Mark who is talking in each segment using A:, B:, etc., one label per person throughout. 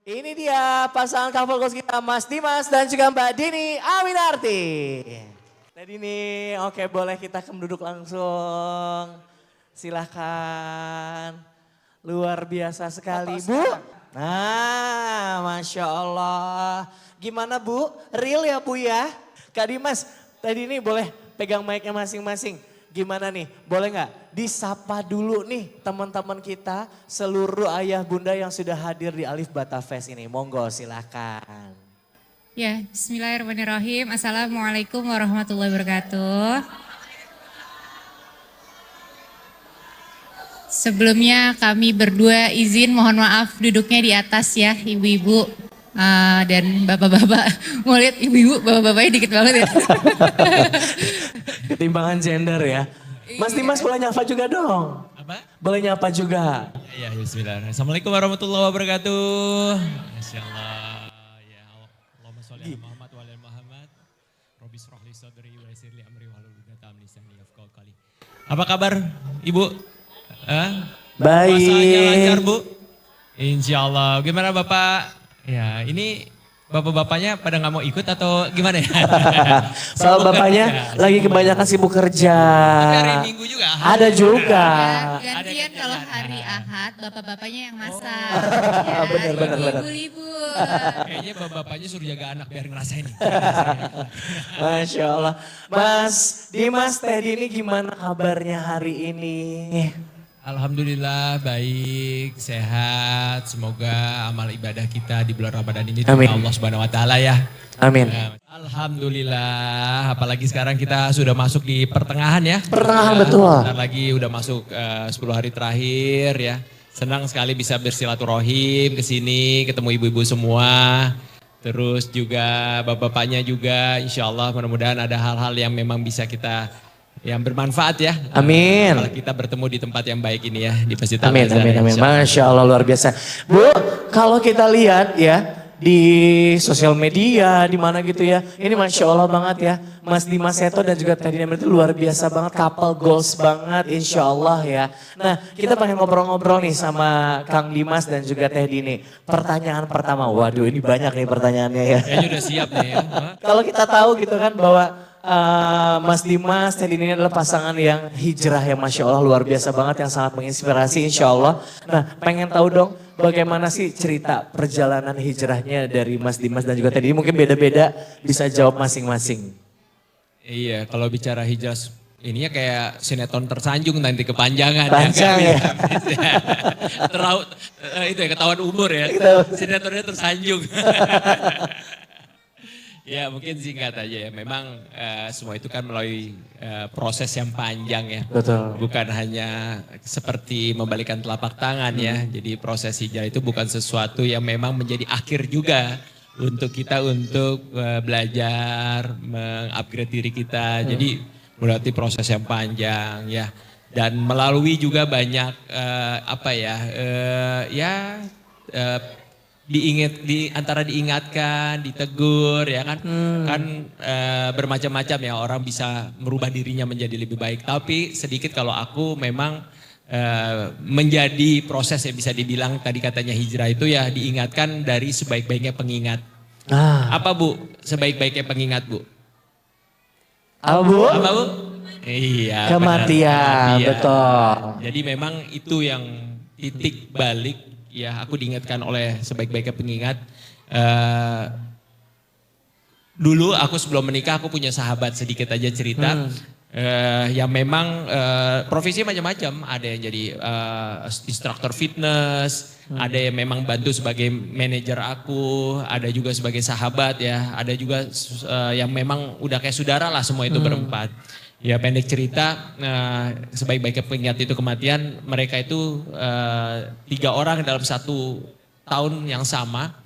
A: Ini dia pasangan couple goals kita Mas Dimas dan juga Mbak Dini Aminarti. Mbak Dini, oke boleh kita duduk langsung. Silahkan. Luar biasa sekali Bu. Nah Masya Allah. Gimana Bu? Real ya Bu ya? Kak Dimas, tadi ini boleh pegang mic-nya masing-masing. Gimana nih, boleh nggak disapa dulu nih teman-teman kita seluruh ayah bunda yang sudah hadir di Alif Bata Fest ini. Monggo silakan.
B: Ya, bismillahirrahmanirrahim. Assalamualaikum warahmatullahi wabarakatuh. Sebelumnya kami berdua izin mohon maaf duduknya di atas ya ibu-ibu dan bapak-bapak. Mau lihat ibu-ibu, bapak-bapaknya dikit banget ya.
A: Ketimbangan gender ya. Mas Dimas boleh nyapa juga dong.
C: Apa?
A: Boleh nyapa juga.
C: Ya, bismillah. Assalamualaikum warahmatullahi wabarakatuh. Masya Allah. Ya, Allahumma sholli ala Muhammad wa ala Muhammad. Robbi shrah li sadri wa yassir li amri wahlul 'uqdatam min lisani yafqahu qawli. Apa kabar, Ibu?
A: Baik.
C: Puasanya lancar, Bu? Insyaallah. Gimana Bapak? Ya, ini bapak-bapaknya pada nggak mau ikut atau gimana ya?
A: Soal bapaknya lagi kebanyakan sibuk kerja.
C: Tapi hari Minggu juga.
A: Ada juga.
B: Ya, gantian kalau hari Ahad bapak-bapaknya yang masak.
A: Benar.
B: Libur.
C: Kayaknya bapak-bapaknya suruh jaga anak biar ngerasain.
A: Masya Allah. Mas Dimas, Teh Dini gimana kabarnya hari ini?
C: Alhamdulillah baik, sehat. Semoga amal ibadah kita di bulan Ramadan ini
A: Amin.
C: Allah Subhanahu wa taala ya.
A: Amin.
C: Alhamdulillah, apalagi sekarang kita sudah masuk di pertengahan ya.
A: Pertengahan betul.
C: Bentar lagi udah masuk 10 hari terakhir ya. Senang sekali bisa bersilaturahim ke sini, ketemu ibu-ibu semua. Terus juga bapak-bapaknya juga, insya Allah mudah-mudahan ada hal-hal yang memang bisa kita yang bermanfaat ya.
A: Amin.
C: Kalau kita bertemu di tempat yang baik ini ya, di Masjid
A: Amin,
C: Al-Azhar.
A: amin, amin. Masya Allah luar biasa. Bu, kalau kita lihat ya di sosial media, di mana gitu ya. Ini Masya Allah banget ya. Mas Dimas Seto dan juga Teh Dini itu luar biasa banget. Couple goals banget Insya Allah ya. Nah kita pengen ngobrol-ngobrol nih sama Kang Dimas dan juga Teh Dini. Pertanyaan pertama, waduh ini banyak nih pertanyaannya ya.
C: Kayaknya udah siap nih ya.
A: Kalau kita tahu gitu kan bahwa Mas Dimas, Teh Dini ini adalah pasangan yang hijrah ya Masya Allah luar biasa banget yang sangat menginspirasi Insya Allah. Nah pengen tahu dong bagaimana sih cerita perjalanan hijrahnya dari Mas Dimas dan juga Teh Dini mungkin beda-beda bisa jawab masing-masing.
C: Iya kalau bicara hijrah ininya kayak sinetron tersanjung nanti kepanjangan.
A: Panjang ya.
C: Itu ya ketahuan umur ya. Sinetronnya tersanjung. Ya mungkin singkat aja ya, memang semua itu kan melalui proses yang panjang ya.
A: Betul.
C: Bukan hanya seperti membalikan telapak tangan ya. Jadi proses hijrah itu bukan sesuatu yang memang menjadi akhir juga untuk kita untuk belajar, mengupgrade diri kita. Jadi berarti proses yang panjang ya. Dan melalui juga banyak antara diingatkan, ditegur ya kan, bermacam-macam ya orang bisa merubah dirinya menjadi lebih baik. Tapi sedikit kalau aku memang menjadi proses yang bisa dibilang tadi katanya hijrah itu ya diingatkan dari sebaik-baiknya pengingat. Apa Bu sebaik-baiknya pengingat Bu?
A: Apa Bu?
C: Apa Bu? Iya.
A: Kematian, betul.
C: Jadi memang itu yang titik balik. Ya, aku diingatkan oleh sebaik-baiknya pengingat. Dulu aku sebelum menikah aku punya sahabat sedikit aja cerita. Yang memang profesi macam-macam. Ada yang jadi instruktur fitness. Ada yang memang bantu sebagai manajer aku. Ada juga sebagai sahabat ya. Ada juga yang memang udah kayak saudara lah semua itu berempat. Ya pendek cerita, sebaik-baiknya pengingat itu kematian, mereka itu 3 orang dalam 1 tahun yang sama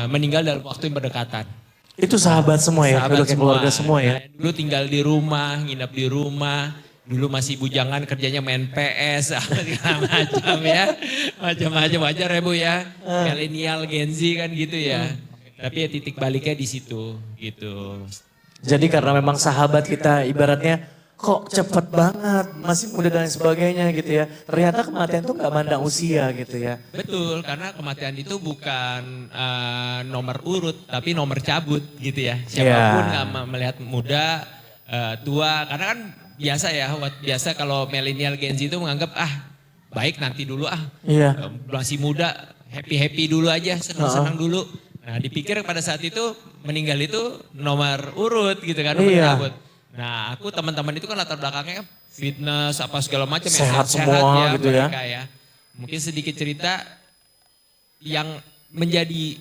C: meninggal dalam waktu yang berdekatan.
A: Itu sahabat semua ya,
C: Sahabat
A: keluarga semua ya.
C: Dulu tinggal di rumah, nginep di rumah, dulu masih bujangan kerjanya main PS, segala macam ya. Macam-macam wajar ya Bu ya, milenial Gen Z kan gitu ya. Tapi ya titik baliknya di situ gitu.
A: Jadi karena memang sahabat kita ibaratnya kok cepet banget, masih muda dan sebagainya gitu ya. Ternyata kematian tuh gak mandang usia gitu ya.
C: Betul, karena kematian itu bukan nomor urut, tapi nomor cabut gitu ya. Siapapun nggak melihat muda, tua, karena kan biasa ya, biasa kalau milenial Gen Z itu menganggap baik nanti dulu
A: Iya.
C: masih muda, happy dulu aja, senang dulu. Nah dipikir pada saat itu meninggal itu nomor urut gitu kan, nomor
A: Iya.
C: cabut. Nah aku teman-teman itu kan latar belakangnya fitness apa segala macam ya,
A: Sehat semua gitu ya.
C: mereka ya. Mungkin sedikit cerita yang menjadi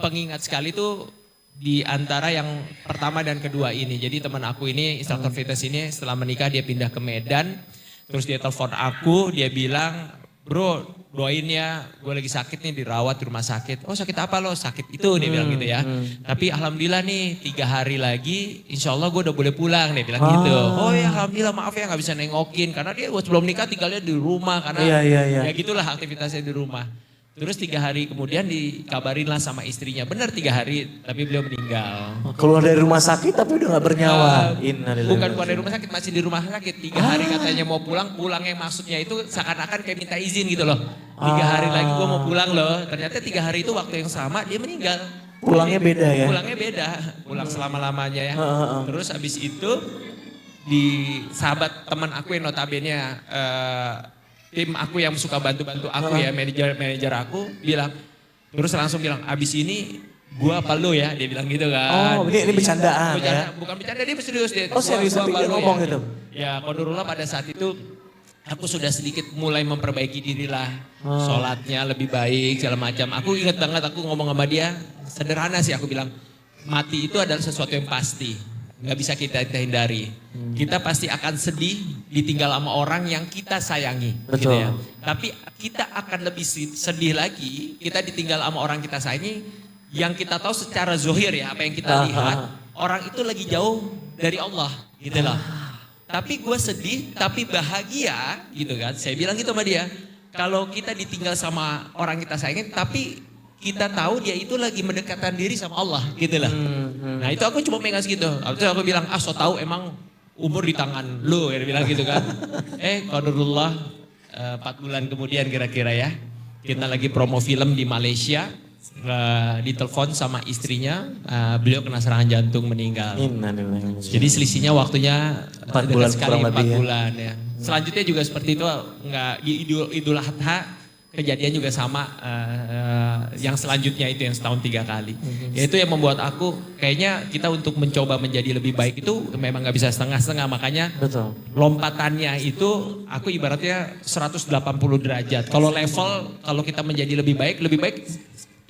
C: pengingat sekali tuh di antara yang pertama dan kedua ini. Jadi teman aku ini, instruktur fitness ini setelah menikah dia pindah ke Medan. Terus dia telepon aku, dia bilang, bro doain ya gue lagi sakit nih dirawat di rumah sakit. Oh sakit apa lo? Sakit itu dia bilang gitu ya. Tapi alhamdulillah nih 3 hari lagi insya Allah gue udah boleh pulang dia bilang gitu. Oh ya alhamdulillah maaf ya gak bisa nengokin. Karena dia sebelum nikah tinggalnya di rumah. Karena ya gitulah aktivitasnya di rumah. Terus 3 hari kemudian dikabarin lah sama istrinya. Benar 3 hari tapi beliau meninggal.
A: Keluar dari rumah sakit tapi udah gak bernyawa.
C: Bukan keluar dari rumah sakit, masih di rumah sakit. 3 hari katanya mau pulang, yang maksudnya itu seakan-akan kayak minta izin gitu loh. 3 hari lagi gue mau pulang loh. Ternyata 3 hari itu waktu yang sama dia meninggal.
A: Pulangnya beda ya?
C: Pulangnya beda, pulang selama-lamanya ya. Terus abis itu di sahabat teman aku yang notabene tim aku yang suka bantu-bantu aku ya, manajer aku bilang, terus langsung bilang, abis ini gua apa lo ya, dia bilang gitu kan.
A: Oh ini bercandaan ya?
C: Bukan bercanda, dia serius.
A: Oh serius, tapi dia ngomong gitu?
C: Ya qadarullah pada saat itu aku sudah sedikit mulai memperbaiki diri lah. Sholatnya lebih baik, segala macam. Aku ingat banget aku ngomong sama dia, sederhana sih aku bilang, mati itu adalah sesuatu yang pasti. Nggak bisa kita hindari. Kita pasti akan sedih ditinggal sama orang yang kita sayangi.
A: Betul.
C: Gitu ya. Tapi kita akan lebih sedih lagi, kita ditinggal sama orang kita sayangi, yang kita tahu secara zohir ya, apa yang kita lihat, orang itu lagi jauh dari Allah gitu loh. Tapi gue sedih, tapi bahagia gitu kan. Saya bilang gitu sama dia, kalau kita ditinggal sama orang kita sayangi, tapi kita tahu dia itu lagi mendekatkan diri sama Allah gitu lah. Nah itu aku cuma megang gitu. Habis itu aku bilang, so tahu emang umur di tangan lu, dia bilang gitu kan. Qadarullah 4 bulan kemudian kira-kira ya. Kita lagi promo film di Malaysia. Ditelepon sama istrinya, beliau kena serangan jantung meninggal. Jadi selisihnya waktunya
A: 4 bulan
C: sekali,
A: kurang
C: 4
A: lebih
C: bulan ya. Selanjutnya juga seperti itu, nggak Idul Adha kejadian juga sama, yang selanjutnya itu yang setahun 3 kali. Itu yang membuat aku kayaknya kita untuk mencoba menjadi lebih baik itu memang nggak bisa setengah-setengah, makanya
A: Betul.
C: lompatannya itu aku ibaratnya 180 derajat. Kalau kita menjadi lebih baik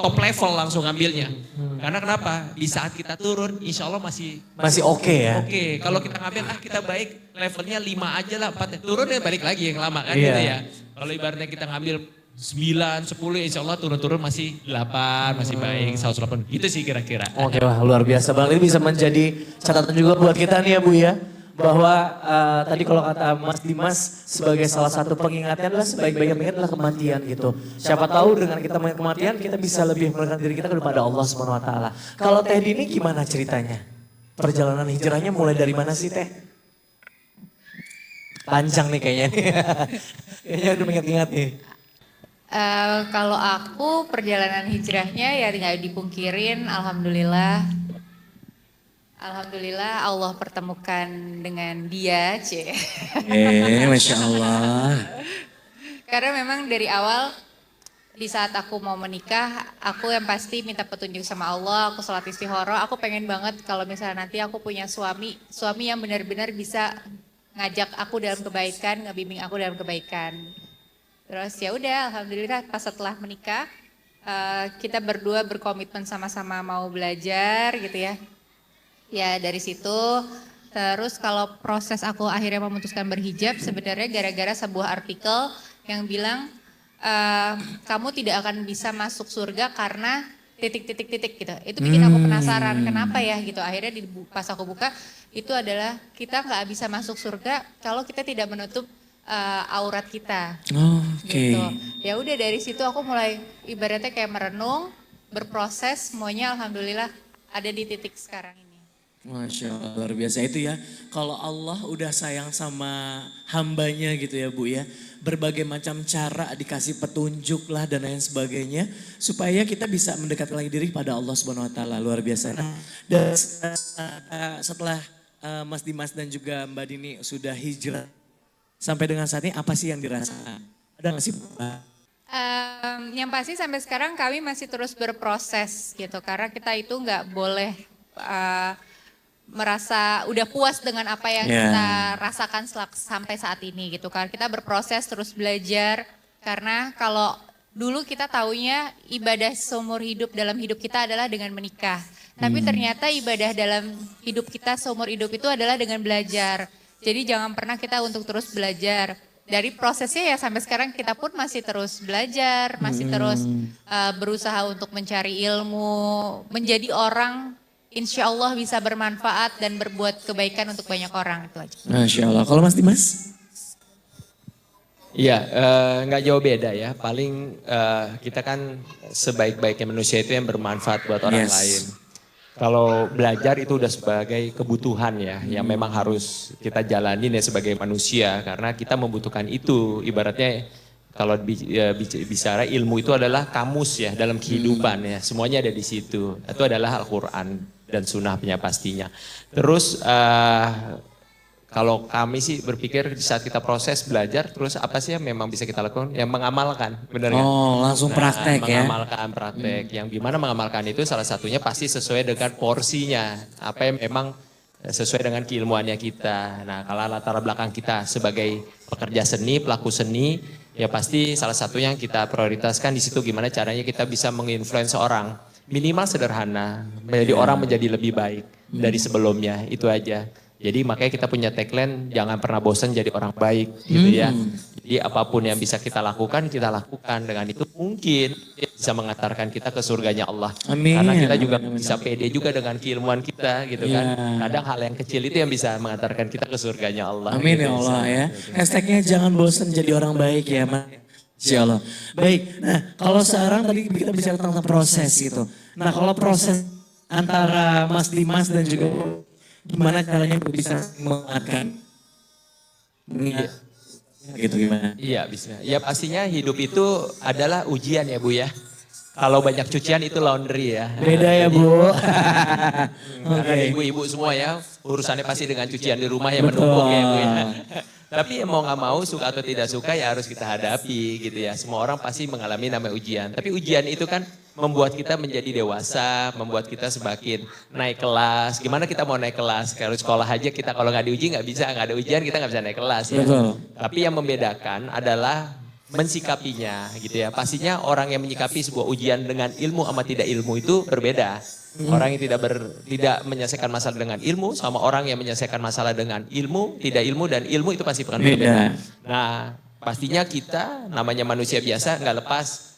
C: top level langsung ngambilnya. Karena kenapa? Di saat kita turun insya Allah masih
A: oke ya?
C: Oke, kalau kita ngambil kita baik levelnya 5 aja lah, 4 turun ya balik lagi yang lama kan
A: Iya.
C: gitu ya. Kalau ibaratnya kita ngambil 9, 10 insya Allah turun-turun masih 8, masih baik 180. Itu sih kira-kira.
A: Oke, wah luar biasa Bang. Ini bisa menjadi catatan juga buat kita nih ya Bu ya. Bahwa tadi kalau kata Mas Dimas sebagai salah satu pengingatnya adalah sebaik-baiknya mengingat adalah kematian gitu. Siapa tahu dengan kita mengingat kematian kita bisa lebih mendekatkan diri kita kepada Allah Subhanahu wa taala. Kalau Teh Dini gimana ceritanya? Perjalanan hijrahnya mulai dari mana sih Teh? Panjang nih kayaknya. Kayaknya udah mengingat-ingat nih.
B: Kalau aku perjalanan hijrahnya ya nggak dipungkirin, alhamdulillah Allah pertemukan dengan dia,
A: Masya Allah.
B: Karena memang dari awal di saat aku mau menikah, aku yang pasti minta petunjuk sama Allah, aku sholat istikharah, aku pengen banget kalau misalnya nanti aku punya suami yang benar-benar bisa ngajak aku dalam kebaikan, ngebimbing aku dalam kebaikan. Terus ya udah, alhamdulillah pas setelah menikah kita berdua berkomitmen sama-sama mau belajar gitu ya. Ya dari situ, terus kalau proses aku akhirnya memutuskan berhijab sebenarnya gara-gara sebuah artikel yang bilang kamu tidak akan bisa masuk surga karena titik-titik gitu. Itu bikin aku penasaran kenapa ya gitu. Akhirnya pas aku buka itu adalah kita nggak bisa masuk surga kalau kita tidak menutup aurat kita. Gitu. Ya udah dari situ aku mulai ibaratnya kayak merenung, berproses, semuanya alhamdulillah ada di titik sekarang ini.
A: Masya Allah, luar biasa itu ya. Kalau Allah udah sayang sama hambanya gitu ya Bu ya. Berbagai macam cara dikasih petunjuk lah dan lain sebagainya. Supaya kita bisa mendekatkan lagi diri pada Allah Subhanahu Wa Taala. Luar biasa. Dan setelah Mas Dimas dan juga Mbak Dini sudah hijrah. Sampai dengan saat ini apa sih yang dirasakan? Ada nggak sih?
B: Yang pasti sampai sekarang kami masih terus berproses gitu. Karena kita itu nggak boleh merasa udah puas dengan apa yang kita rasakan sampai saat ini gitu kan. Kita berproses terus belajar karena kalau dulu kita taunya ibadah seumur hidup dalam hidup kita adalah dengan menikah. Tapi ternyata ibadah dalam hidup kita seumur hidup itu adalah dengan belajar. Jadi jangan pernah kita untuk terus belajar. Dari prosesnya ya sampai sekarang kita pun masih terus belajar, masih terus berusaha untuk mencari ilmu, menjadi orang insya Allah bisa bermanfaat dan berbuat kebaikan untuk banyak orang, itu aja.
A: Masya Allah. Kalau Mas Dimas?
C: Iya, nggak jauh beda ya. Paling kita kan sebaik-baiknya manusia itu yang bermanfaat buat orang lain. Kalau belajar itu udah sebagai kebutuhan ya, yang memang harus kita jalanin ya sebagai manusia. Karena kita membutuhkan itu, ibaratnya kalau bicara ilmu itu adalah kamus ya dalam kehidupan ya. Semuanya ada di situ. Itu adalah Al-Quran dan sunnahnya pastinya. Terus kalau kami sih berpikir di saat kita proses belajar, terus apa sih yang memang bisa kita lakukan? Yang mengamalkan, benar nggak?
A: Oh, langsung praktek ya?
C: Mengamalkan praktek. Yang gimana mengamalkan itu salah satunya pasti sesuai dengan porsinya. Apa yang memang sesuai dengan keilmuannya kita. Nah, kalau latar belakang kita sebagai pekerja seni, pelaku seni, ya pasti salah satu yang kita prioritaskan di situ gimana caranya kita bisa menginfluence orang. Minimal sederhana, menjadi orang menjadi lebih baik dari sebelumnya, itu aja. Jadi makanya kita punya tagline, jangan pernah bosan jadi orang baik gitu ya. Jadi apapun yang bisa kita lakukan. Dengan itu mungkin bisa mengantarkan kita ke surganya Allah.
A: Amin.
C: Karena kita juga bisa pede juga dengan keilmuan kita gitu kan. Kadang hal yang kecil itu yang bisa mengantarkan kita ke surganya Allah.
A: Amin
C: gitu,
A: ya Allah ya. Hashtagnya jangan bosan jadi orang baik ya Mas. Insya Allah. Baik, nah kalau sekarang tadi kita bicara tentang proses gitu. Nah kalau proses antara Mas Dimas dan juga gimana caranya bisa menguatkan? Gitu gimana?
C: Iya bisa. Ya pastinya hidup itu adalah ujian ya Bu ya. Kalau banyak cucian itu laundry ya.
A: Beda ya Bu.
C: Ada ibu-ibu semua ya, urusannya pasti dengan cucian di rumah yang menumpuk ya Bu ya. Tapi mau nggak mau, suka atau tidak suka ya harus kita hadapi gitu ya. Semua orang pasti mengalami namanya ujian. Tapi ujian itu kan membuat kita menjadi dewasa, membuat kita semakin naik kelas. Gimana kita mau naik kelas? Kalau sekolah aja kita kalau nggak diuji nggak bisa, nggak ada ujian kita nggak bisa naik kelas ya.
A: Betul.
C: Tapi yang membedakan adalah mensikapinya gitu ya. Pastinya orang yang menyikapi sebuah ujian dengan ilmu sama tidak ilmu itu berbeda. Orang yang tidak menyelesaikan masalah dengan ilmu sama orang yang menyelesaikan masalah dengan ilmu, tidak ilmu dan ilmu itu pasti akan berbeda. Nah, pastinya kita namanya manusia biasa nggak lepas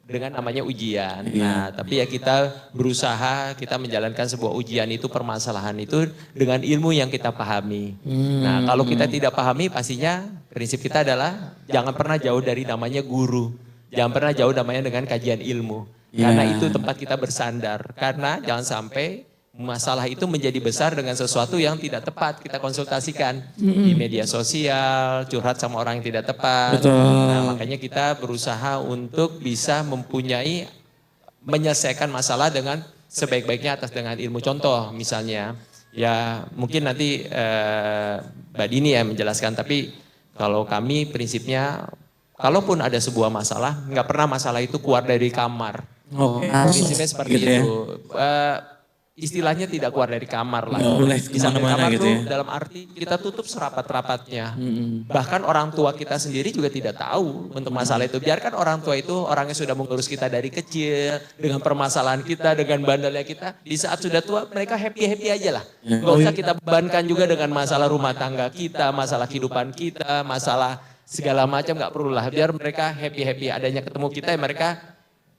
C: dengan namanya ujian. Nah, tapi ya kita berusaha, kita menjalankan sebuah ujian itu, permasalahan itu dengan ilmu yang kita pahami. Nah, kalau kita tidak pahami pastinya prinsip kita adalah jangan pernah jauh dari namanya guru. Jangan pernah jauh namanya dengan kajian ilmu. Karena itu tempat kita bersandar. Karena jangan sampai masalah itu menjadi besar dengan sesuatu yang tidak tepat kita konsultasikan di media sosial, curhat sama orang yang tidak tepat.
A: Betul.
C: Nah, makanya kita berusaha untuk bisa menyelesaikan masalah dengan sebaik-baiknya atas dengan ilmu. Contoh misalnya, ya mungkin nanti Mbak Dini ya menjelaskan, tapi kalau kami prinsipnya kalaupun ada sebuah masalah, nggak pernah masalah itu keluar dari kamar. Prinsipnya seperti
A: gitu
C: itu. Istilahnya tidak keluar dari kamar lah. Di
A: kemana-mana
C: kamar
A: gitu
C: tuh
A: ya.
C: dalam arti kita tutup serapat-rapatnya. Bahkan orang tua kita sendiri juga tidak tahu untuk masalah itu. Biarkan orang tua itu orang yang sudah mengurus kita dari kecil, dengan permasalahan kita, dengan bandalnya kita. Di saat sudah tua mereka happy-happy aja lah. Gak usah kita bebankan juga dengan masalah rumah tangga kita, masalah kehidupan kita, masalah segala macam, gak perlu lah. Biar mereka happy-happy adanya ketemu kita, mereka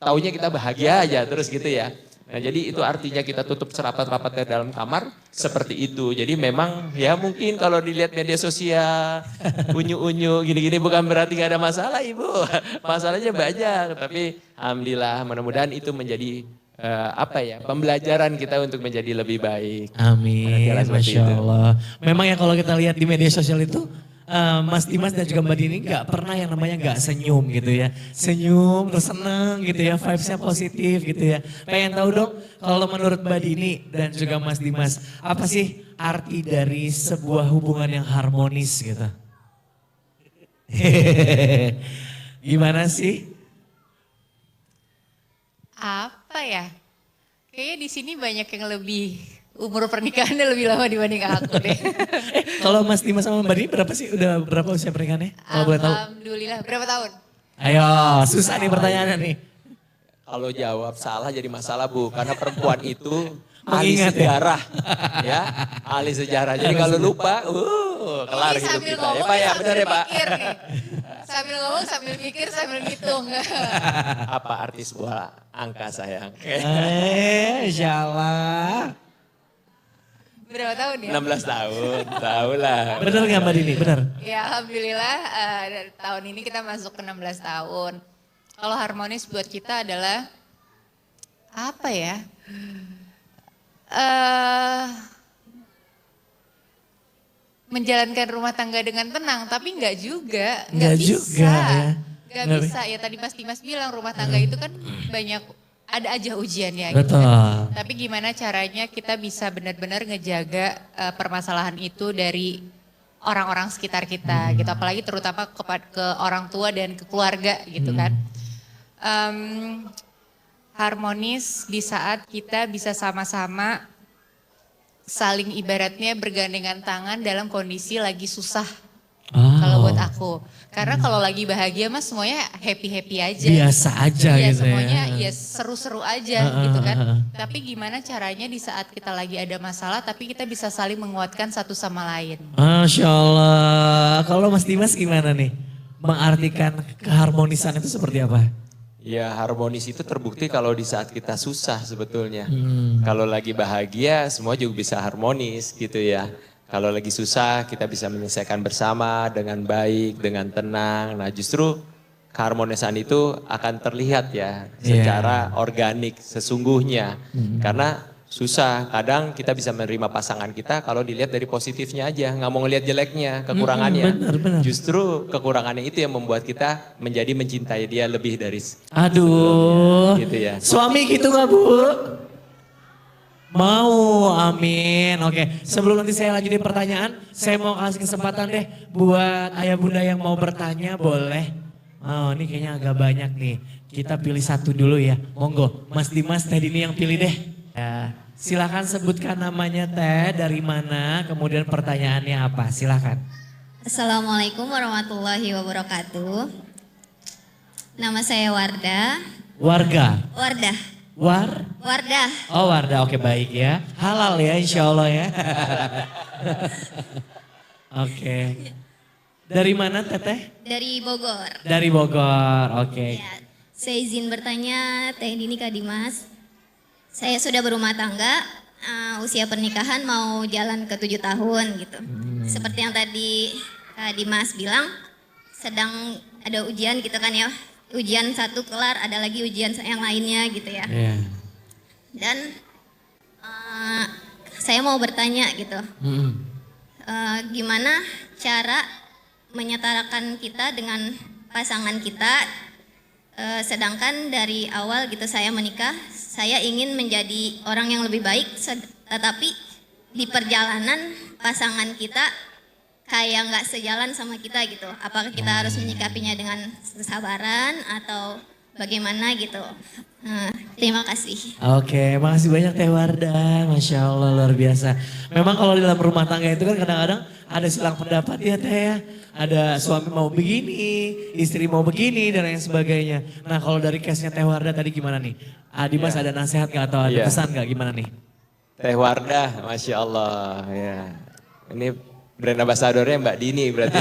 C: taunya kita bahagia aja terus gitu ya. Nah jadi itu artinya kita tutup serapat-rapatnya dalam kamar seperti itu. Jadi memang ya mungkin kalau dilihat media sosial unyu-unyu gini-gini bukan berarti gak ada masalah Ibu. Masalahnya banyak, tapi alhamdulillah mudah-mudahan itu menjadi pembelajaran kita untuk menjadi lebih baik.
A: Amin,
C: Kira-kira seperti
A: Masya
C: itu.
A: Allah. Memang ya kalau kita lihat di media sosial itu, Mas Dimas dan juga Mbak Dini nggak pernah yang namanya nggak senyum gitu ya. Senyum, terus seneng gitu ya, vibes-nya positif gitu ya. Pengen tahu dong, kalau menurut Mbak Dini dan juga Mas Dimas, apa sih arti dari sebuah hubungan yang harmonis gitu? Gimana sih?
B: Apa ya? Kayaknya di sini banyak yang lebih umur pernikahannya lebih lama dibanding aku deh.
A: Kalau Mas Dimas sama Mbak Dini berapa sih? Udah berapa usia pernikahannya? Kalau boleh tahu.
B: Alhamdulillah. Berapa tahun?
A: Ayo, susah nih pertanyaannya nih.
C: Kalau jawab salah jadi masalah Bu, karena perempuan itu ahli
A: Mengingat ya?
C: sejarah, ya, ahli sejarah. Jadi kalau lupa, kelar
B: Ini
C: hidup
B: sambil
C: kita. Ya
B: ngomong,
C: Pak ya,
B: sambil
C: benar ya Pak?
B: mikir nih. Sambil ngomong, sambil mikir, sambil ngitung.
C: Apa arti sebuah angka sayang?
A: Insya Allah.
B: Berapa tahun ya?
C: 16 tahun, tahu lah.
A: Bener nggak Mbak Dini? Bener.
B: Ya Alhamdulillah tahun ini kita masuk ke 16 tahun. Kalau harmonis buat kita adalah apa ya? Menjalankan rumah tangga dengan tenang, tapi nggak juga,
A: Nggak juga ya.
B: Nggak
A: Nggak
B: bisa ya tadi Mas Dimas bilang rumah tangga itu kan banyak ada aja ujiannya gitu
A: Betul.
B: kan. Tapi gimana caranya kita bisa benar-benar ngejaga permasalahan itu dari orang-orang sekitar kita gitu, apalagi terutama ke orang tua dan ke keluarga gitu kan. Harmonis di saat kita bisa sama-sama saling ibaratnya bergandengan tangan dalam kondisi lagi susah. Kalau buat aku, karena kalau lagi bahagia mas semuanya happy aja.
A: Biasa aja
B: Iya,
A: gitu
B: semuanya
A: ya.
B: ya seru-seru aja gitu kan. Tapi gimana caranya di saat kita lagi ada masalah, tapi kita bisa saling menguatkan satu sama lain.
A: Masya Allah. Kalau Mas Dimas gimana nih? Mengartikan keharmonisan itu seperti apa?
C: Ya harmonis itu terbukti kalau di saat kita susah sebetulnya. Kalau lagi bahagia semua juga bisa harmonis gitu ya. Kalau lagi susah kita bisa menyelesaikan bersama dengan baik, dengan tenang. Nah justru keharmonisan itu akan terlihat ya secara organik sesungguhnya. Karena susah, kadang kita bisa menerima pasangan kita kalau dilihat dari positifnya aja, nggak mau ngelihat jeleknya, kekurangannya.
A: Benar.
C: Justru kekurangannya itu yang membuat kita menjadi mencintai dia lebih dari
A: Aduh.
C: gitu ya.
A: Suami gitu gak Bu? Mau, amin. Oke, sebelum nanti saya lanjutin pertanyaan, saya mau kasih kesempatan deh buat ayah bunda yang mau bertanya, boleh? Oh, ini kayaknya agak banyak nih. Kita pilih satu dulu ya. Monggo, Mas Dimas tadi ini yang pilih deh. Ya, silakan sebutkan namanya Teh, dari mana, kemudian pertanyaannya apa, silakan.
D: Assalamualaikum warahmatullahi wabarakatuh. Nama saya Wardah.
A: Wardah.
D: Wardah.
A: Oh Wardah, oke baik ya. Halal ya insya Allah ya. Oke. Dari mana Teteh?
D: Dari Bogor.
A: Dari Bogor, oke.
D: Ya, saya izin bertanya Teh Dini Kak Dimas. Saya sudah berumah tangga, usia pernikahan mau jalan ke 7 tahun gitu. Seperti yang tadi Kak Dimas bilang, sedang ada ujian gitu kan ya. Ujian satu kelar, ada lagi ujian yang lainnya gitu ya.
A: Iya.
D: Dan saya mau bertanya gitu, gimana cara menyetarakan kita dengan pasangan kita, sedangkan dari awal gitu saya menikah, saya ingin menjadi orang yang lebih baik, tetapi di perjalanan pasangan kita kayak nggak sejalan sama kita gitu. Apakah kita harus menyikapinya dengan kesabaran atau bagaimana gitu. Terima kasih.
A: Oke, makasih banyak Teh Wardah. Masya Allah luar biasa. Memang kalau di dalam rumah tangga itu kan kadang-kadang ada silang pendapat ya Teh ya. Ada suami mau begini, istri mau begini dan lain sebagainya. Nah kalau dari case-nya Teh Wardah tadi gimana nih? Dimas ada nasihat gak atau ada pesan gak gimana nih?
C: Teh Wardah, Masya Allah ya. Ini brand ambassadornya Mbak Dini berarti.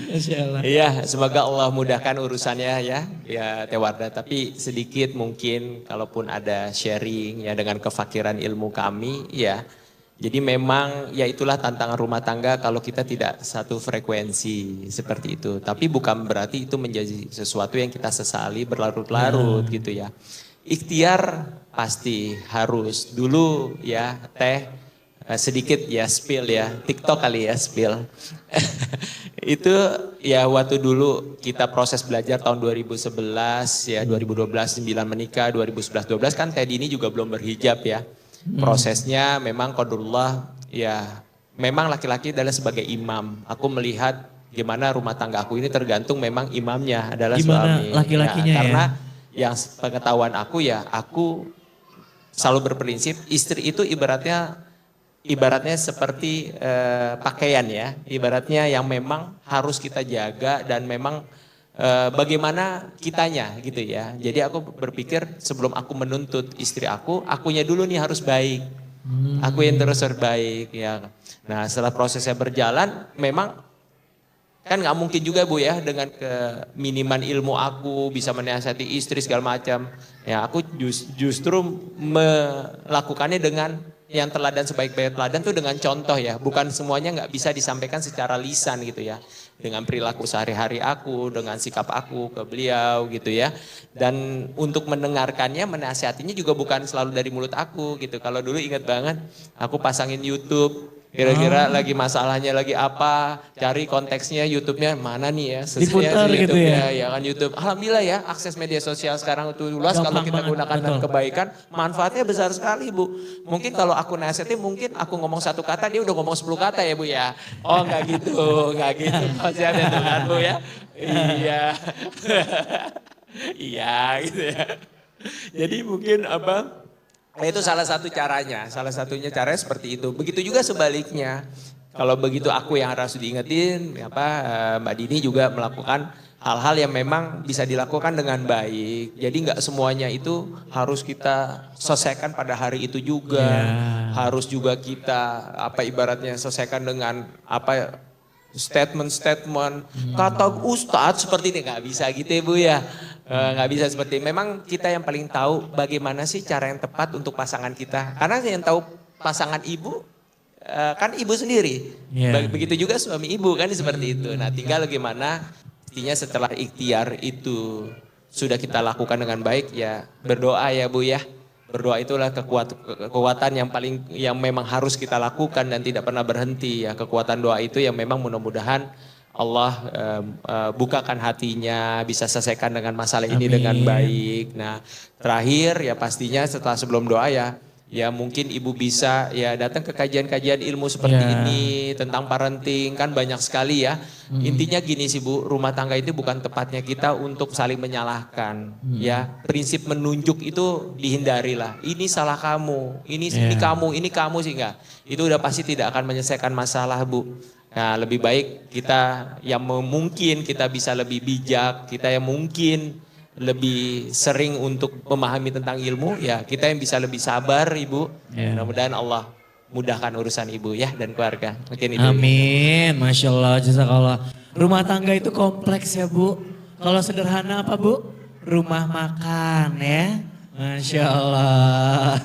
A: Masya Allah.
C: Iya, semoga Allah mudahkan urusannya ya Teh Wardah. Tapi sedikit mungkin kalaupun ada sharing ya dengan kefakiran ilmu kami ya. Jadi memang ya itulah tantangan rumah tangga kalau kita tidak satu frekuensi seperti itu. Tapi bukan berarti itu menjadi sesuatu yang kita sesali berlarut-larut gitu ya. ikhtiar pasti harus. Dulu ya Teh sedikit ya spill ya, TikTok kali ya spill. Itu ya waktu dulu kita proses belajar tahun 2011 ya, 2012 9 menikah, 2011 12 kan Teh Dini juga belum berhijab ya. Prosesnya memang qadarullah ya, memang laki-laki adalah sebagai imam. Aku melihat gimana rumah tangga aku ini tergantung memang imamnya adalah
A: Gimana
C: suami.
A: laki-lakinya ya?
C: Karena yang pengetahuan aku ya, aku selalu berprinsip istri itu ibaratnya seperti pakaian ya, ibaratnya yang memang harus kita jaga dan memang bagaimana kitanya gitu ya. Jadi aku berpikir sebelum aku menuntut istri aku, akunya dulu nih harus baik. Aku yang terus terbaik ya. Nah setelah prosesnya berjalan memang kan nggak mungkin juga Bu ya dengan keminiman ilmu aku bisa menasihati istri segala macam. Ya aku justru melakukannya dengan yang teladan sebaik-baik teladan tuh dengan contoh ya. Bukan semuanya nggak bisa disampaikan secara lisan gitu ya. Dengan perilaku sehari-hari aku, dengan sikap aku ke beliau gitu ya. Dan untuk mendengarkannya, menasihatinya juga bukan selalu dari mulut aku gitu. Kalau dulu ingat banget aku pasangin YouTube. Kira-kira lagi masalahnya lagi apa, cari konteksnya YouTube-nya mana nih ya.
A: Diputar gitu ya?
C: Ya kan YouTube. Alhamdulillah ya akses media sosial sekarang itu luas. Kalau kita gunakan dengan kebaikan, manfaatnya besar sekali Bu. Mungkin kalau aku nasihatin mungkin aku ngomong satu kata, dia udah ngomong 10 kata ya Bu ya. Oh enggak gitu, enggak gitu. Nasihatnya tuh kan Bu ya. Iya. Iya gitu ya. Jadi mungkin apa? Nah, itu salah satu caranya, salah satunya caranya seperti itu. Begitu juga sebaliknya. Kalau begitu aku yang harus diingetin, Mbak Dini juga melakukan hal-hal yang memang bisa dilakukan dengan baik. Jadi nggak semuanya itu harus kita selesaikan pada hari itu juga. Harus juga kita ibaratnya selesaikan dengan statement-statement kata Ustadz seperti ini, nggak bisa gitu ya Bu ya. Nggak bisa seperti ini. Memang kita yang paling tahu bagaimana sih cara yang tepat untuk pasangan kita. Karena yang tahu pasangan ibu kan ibu sendiri. Begitu juga suami ibu kan seperti itu. Nah tinggal bagaimana intinya setelah ikhtiar itu sudah kita lakukan dengan baik ya berdoa ya Bu ya. Berdoa itulah kekuatan yang memang harus kita lakukan dan tidak pernah berhenti ya. Kekuatan doa itu yang memang mudah-mudahan Allah bukakan hatinya, bisa selesaikan dengan masalah ini dengan baik. Nah terakhir ya pastinya sebelum doa ya mungkin ibu bisa ya datang ke kajian-kajian ilmu seperti ini tentang parenting kan banyak sekali ya. Intinya gini sih Bu, rumah tangga itu bukan tempatnya kita untuk saling menyalahkan ya. Prinsip menunjuk itu dihindarilah. Ini salah kamu, ini kamu sih enggak. Itu udah pasti tidak akan menyelesaikan masalah Bu. Nah lebih baik kita yang mungkin kita bisa lebih bijak, kita yang mungkin lebih sering untuk memahami tentang ilmu, ya kita yang bisa lebih sabar Ibu. Mudah-mudahan Allah mudahkan urusan Ibu ya dan keluarga. Mungkin itu.
A: Amin, Masya Allah, jazakallah. Rumah tangga itu kompleks ya Bu. Kalau sederhana apa Bu? Rumah makan ya. Masya Allah.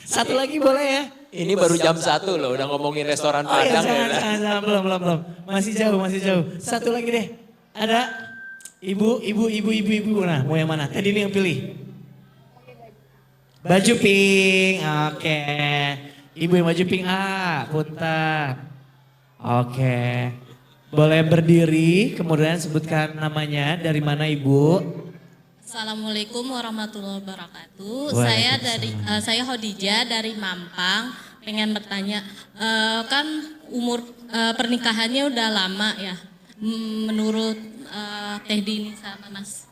A: Satu lagi boleh ya?
C: Ini baru jam 1 loh, udah ngomongin restoran Padang.
A: Jangan, belum. Masih jauh. Satu lagi deh. Ada ibu. Nah, mau yang mana? Tadi ini yang pilih. Baju pink, oke. Ibu yang baju pink, punten. Oke. Boleh berdiri, kemudian sebutkan namanya, dari mana Ibu?
E: Assalamualaikum warahmatullahi wabarakatuh. Saya Khadijah dari Mampang. Pengen bertanya, kan umur pernikahannya udah lama ya. Menurut Teh Dini sama Mas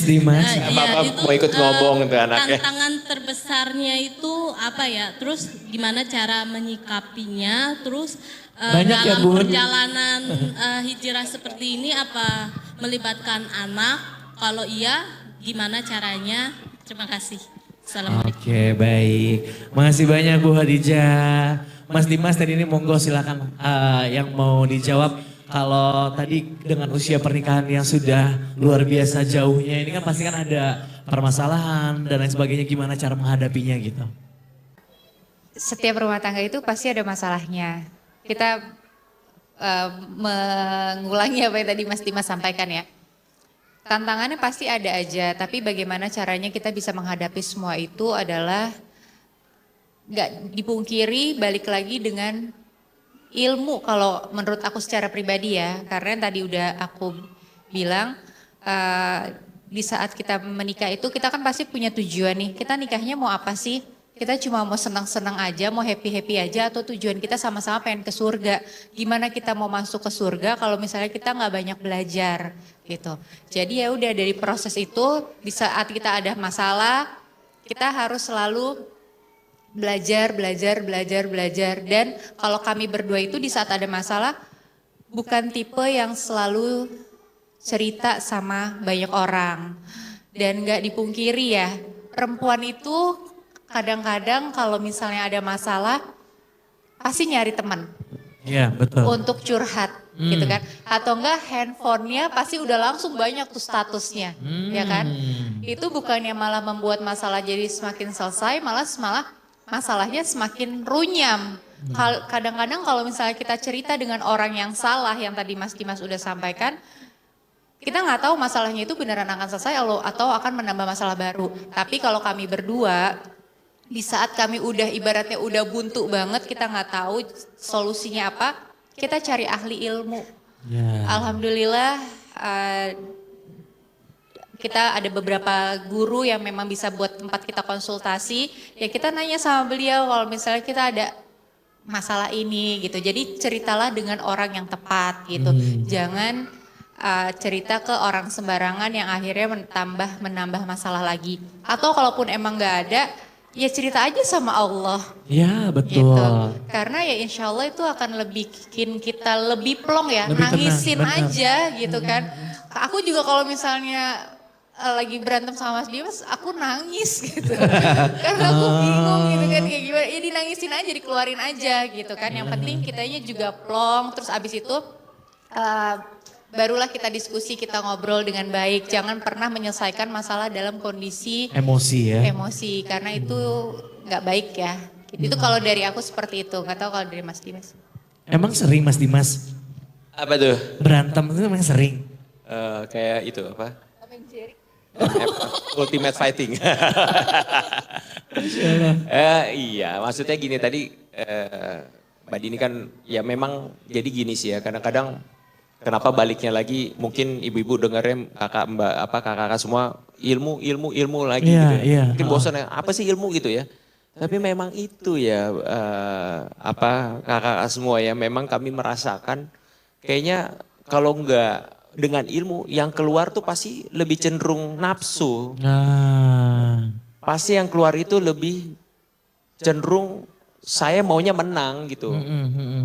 A: Dimas.
C: Bapak mau ikut ngomong tuh anaknya.
E: Tantangan terbesarnya itu apa ya? Terus gimana cara menyikapinya? Terus
A: Banyak
E: dalam
A: ya, Bun.
E: perjalanan hijrah seperti ini apa melibatkan anak? Kalau iya, gimana caranya? Terima kasih. Assalamualaikum.
A: Oke, baik. Makasih banyak Bu Khadijah. Mas Dimas tadi ini monggo silakan yang mau dijawab. Kalau tadi dengan usia pernikahan yang sudah luar biasa jauhnya, ini kan pasti kan ada permasalahan dan lain sebagainya, gimana cara menghadapinya gitu.
B: Setiap rumah tangga itu pasti ada masalahnya. Kita mengulangi apa yang tadi Mas Dimas sampaikan ya. tantangannya pasti ada aja, tapi bagaimana caranya kita bisa menghadapi semua itu adalah nggak dipungkiri balik lagi dengan ilmu kalau menurut aku secara pribadi ya. Karena yang tadi udah aku bilang di saat kita menikah itu kita kan pasti punya tujuan nih. Kita nikahnya mau apa sih? Kita cuma mau senang-senang aja, mau happy-happy aja, atau tujuan kita sama-sama pengen ke surga. Gimana kita mau masuk ke surga kalau misalnya kita nggak banyak belajar gitu. Jadi ya udah dari proses itu di saat kita ada masalah, kita harus selalu belajar. Dan kalau kami berdua itu di saat ada masalah, bukan tipe yang selalu cerita sama banyak orang. Dan nggak dipungkiri ya, perempuan itu kadang-kadang kalau misalnya ada masalah pasti nyari teman.
A: Iya betul.
B: Untuk curhat gitu kan. Atau enggak handphonenya pasti udah langsung banyak tuh statusnya ya kan. Itu bukannya malah membuat masalah jadi semakin selesai, malah masalahnya semakin runyam. Kadang-kadang kalau misalnya kita cerita dengan orang yang salah yang tadi Mas Dimas udah sampaikan, kita nggak tahu masalahnya itu beneran akan selesai atau akan menambah masalah baru. Tapi kalau kami berdua, di saat kami udah ibaratnya udah buntu banget, kita nggak tahu solusinya apa, kita cari ahli ilmu. Alhamdulillah kita ada beberapa guru yang memang bisa buat tempat kita konsultasi. Ya kita nanya sama beliau kalau misalnya kita ada masalah ini gitu. Jadi ceritalah dengan orang yang tepat gitu. Jangan cerita ke orang sembarangan yang akhirnya menambah masalah lagi. Atau kalaupun emang nggak ada, ya cerita aja sama Allah.
A: Ya betul.
B: Gitu. Karena ya insya Allah itu akan lebih bikin kita lebih plong ya,
A: Lebih
B: nangisin
A: tenang,
B: aja gitu kan. Aku juga kalau misalnya lagi berantem sama Mas Dimas, aku nangis gitu. Karena aku bingung gitu kan kayak gimana. Ya dinangisin aja, dikeluarin aja gitu kan. Yang penting kitanya juga plong, terus abis itu barulah kita diskusi, kita ngobrol dengan baik. Jangan pernah menyelesaikan masalah dalam kondisi
A: Emosi ya.
B: emosi, karena itu nggak baik ya. Itu kalau dari aku seperti itu, nggak tahu kalau dari Mas Dimas.
A: Emang sering Mas Dimas
F: Apa tuh?
A: berantem itu emang sering?
F: Kayak itu apa? Ultimate fighting. Iya, maksudnya gini tadi Mbak Dini kan ya memang jadi gini sih ya. Kadang-kadang kenapa baliknya lagi mungkin ibu-ibu dengarnya kakak-kakak semua ilmu lagi
A: Iya,
F: gitu ya.
A: iya.
F: Mungkin bosan ya, apa sih ilmu gitu ya. Tapi memang itu ya kakak-kakak semua ya memang kami merasakan kayaknya kalau enggak dengan ilmu yang keluar tuh pasti lebih cenderung nafsu. Pasti yang keluar itu lebih cenderung saya maunya menang gitu.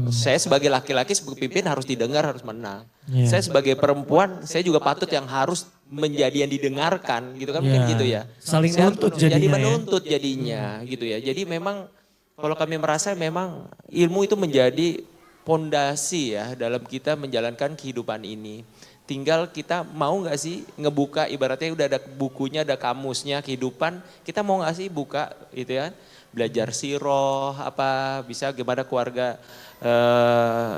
F: Saya sebagai laki-laki, sebagai pimpin harus didengar, harus menang. Saya sebagai perempuan, saya juga patut yang harus menjadi yang didengarkan gitu kan, mungkin gitu ya.
A: Saling
F: saya
A: menuntut
F: jadi
A: jadinya
F: menuntut jadinya gitu ya. Jadi memang kalau kami merasa memang ilmu itu menjadi pondasi ya dalam kita menjalankan kehidupan ini. Tinggal kita mau gak sih ngebuka, ibaratnya udah ada bukunya, ada kamusnya kehidupan, kita mau gak sih buka gitu ya. Belajar siroh, apa bisa gimana keluarga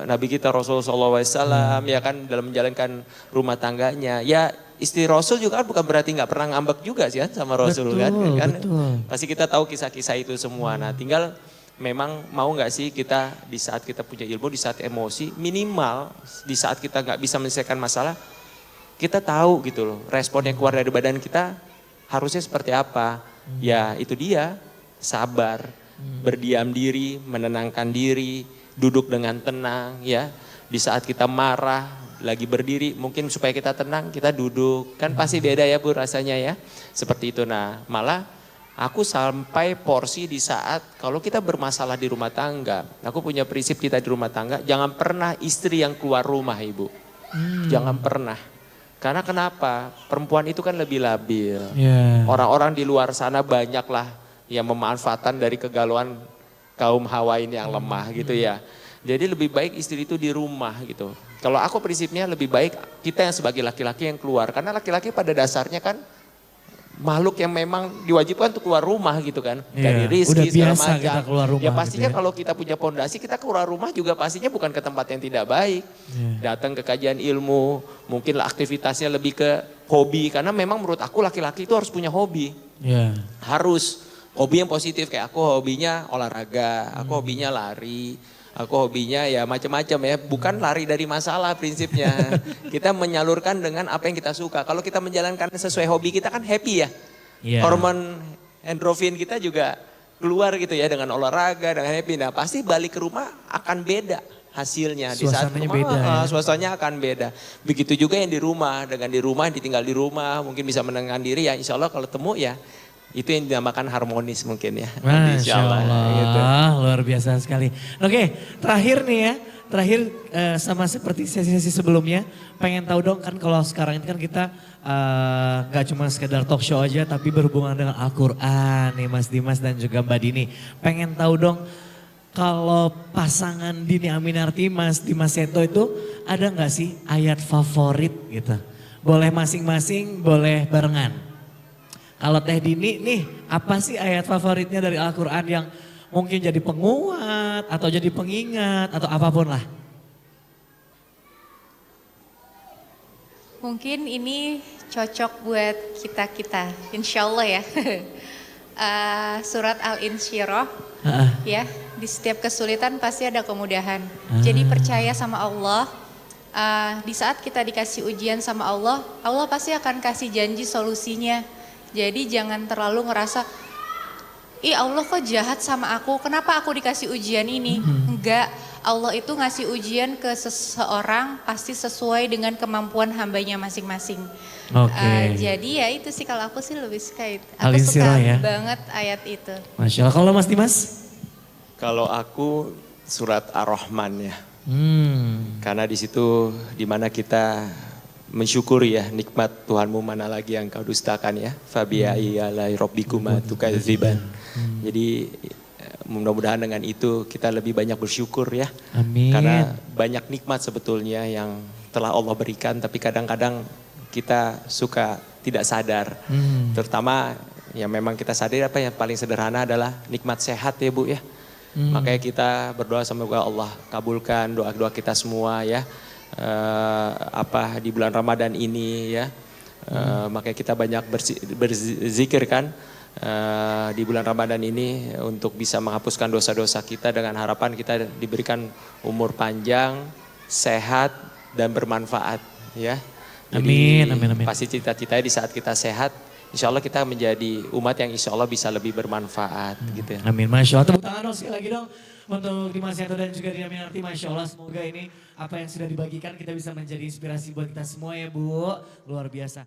F: Nabi kita Rasulullah SAW ya kan dalam menjalankan rumah tangganya. Ya istri Rasul juga kan bukan berarti gak pernah ngambek juga sih kan sama Rasul kan. Pasti kita tahu kisah-kisah itu semua. Nah tinggal memang mau gak sih kita di saat kita punya ilmu, di saat emosi, minimal di saat kita gak bisa menyelesaikan masalah, kita tahu gitu loh respon yang keluar dari badan kita harusnya seperti apa. Ya itu dia, sabar, berdiam diri, menenangkan diri, duduk dengan tenang ya. Di saat kita marah, lagi berdiri mungkin supaya kita tenang, kita duduk. Kan pasti beda ya Bu rasanya ya, seperti itu. Nah malah aku sampai porsi di saat kalau kita bermasalah di rumah tangga, aku punya prinsip kita di rumah tangga, jangan pernah istri yang keluar rumah Ibu. Jangan pernah. Karena kenapa? Perempuan itu kan lebih labil. Orang-orang di luar sana banyaklah yang memanfaatkan dari kegalauan kaum Hawa ini yang lemah gitu ya. Jadi lebih baik istri itu di rumah gitu. Kalau aku prinsipnya lebih baik kita yang sebagai laki-laki yang keluar. Karena laki-laki pada dasarnya kan makhluk yang memang diwajibkan untuk keluar rumah gitu kan.
A: Iya,
F: Dari
A: udah
F: rizki segala
A: biasa
F: macam.
A: kita keluar rumah
F: Ya pastinya
A: gitu ya.
F: kalau kita punya pondasi, kita keluar rumah juga pastinya bukan ke tempat yang tidak baik.
A: Iya.
F: Datang ke kajian ilmu, mungkin aktivitasnya lebih ke hobi. Karena memang menurut aku laki-laki itu harus punya hobi.
A: Iya.
F: Harus. Hobi yang positif, kayak aku hobinya olahraga, aku hobinya lari. Aku hobinya ya macam-macam ya, bukan lari dari masalah prinsipnya. Kita menyalurkan dengan apa yang kita suka. Kalau kita menjalankan sesuai hobi kita kan happy ya.
A: Iya.
F: Hormon endorfin kita juga keluar gitu ya dengan olahraga, dengan happy. Nah pasti balik ke rumah akan beda hasilnya. Di saat
A: Suasananya
F: rumah,
A: beda ya.
F: suasananya akan beda. Begitu juga yang di rumah, dengan di rumah, ditinggal di rumah, mungkin bisa menenangkan diri ya insya Allah kalau temu ya. Itu yang dinamakan harmonis mungkin ya.
A: Masya Allah,
F: gitu.
A: luar biasa sekali. Oke, terakhir nih ya, terakhir sama seperti sesi-sesi sebelumnya, pengen tahu dong kan kalau sekarang ini kan kita nggak cuma sekedar talk show aja, tapi berhubungan dengan Al-Quran nih Mas Dimas dan juga Mbak Dini. Pengen tahu dong kalau pasangan Dini Aminarti Mas Dimas Seto itu ada nggak sih ayat favorit gitu? Boleh masing-masing, boleh barengan. Kalau Teh Dini nih, apa sih ayat favoritnya dari Al-Quran yang mungkin jadi penguat atau jadi pengingat atau apapun lah?
B: Mungkin ini cocok buat kita-kita, insya Allah ya. Surat Al-Insyirah, ya, di setiap kesulitan pasti ada kemudahan. Jadi percaya sama Allah, di saat kita dikasih ujian sama Allah, Allah pasti akan kasih janji solusinya. Jadi jangan terlalu ngerasa, ih Allah kok jahat sama aku, kenapa aku dikasih ujian ini? Enggak, Allah itu ngasih ujian ke seseorang pasti sesuai dengan kemampuan hambanya masing-masing.
A: Oke.
B: Jadi ya itu sih kalau aku sih lebih suka itu. Aku
A: Al-Insyirah
B: suka
A: ya.
B: banget ayat itu.
A: Masya Allah. Kalau Mas Dimas?
F: Kalau aku surat Ar-Rahman ya.
A: Hmm.
F: Karena di situ dimana kita mensyukuri ya nikmat Tuhanmu mana lagi yang kau dustakan ya. Fabi'ai alai rabbikuma tukadziban. Jadi mudah-mudahan dengan itu kita lebih banyak bersyukur ya.
A: Amin.
F: Karena banyak nikmat sebetulnya yang telah Allah berikan tapi kadang-kadang kita suka tidak sadar. Terutama ya memang kita sadar apa yang paling sederhana adalah nikmat sehat ya Bu ya. Makanya kita berdoa semoga Allah kabulkan doa-doa kita semua ya. Di bulan Ramadan ini ya. Makanya kita banyak berzikir kan di bulan Ramadan ini untuk bisa menghapuskan dosa-dosa kita dengan harapan kita diberikan umur panjang, sehat dan bermanfaat ya. Jadi,
A: Amin.
F: pasti cita-citanya di saat kita sehat, insya Allah kita menjadi umat yang insya Allah bisa lebih bermanfaat gitu ya.
A: Amin, Masya Allah. Tepuk tangan dong sekali lagi dong untuk Dimas Seto dan juga Dini Aminarti. Masya Allah, semoga ini apa yang sudah dibagikan kita bisa menjadi inspirasi buat kita semua ya Bu. Luar biasa.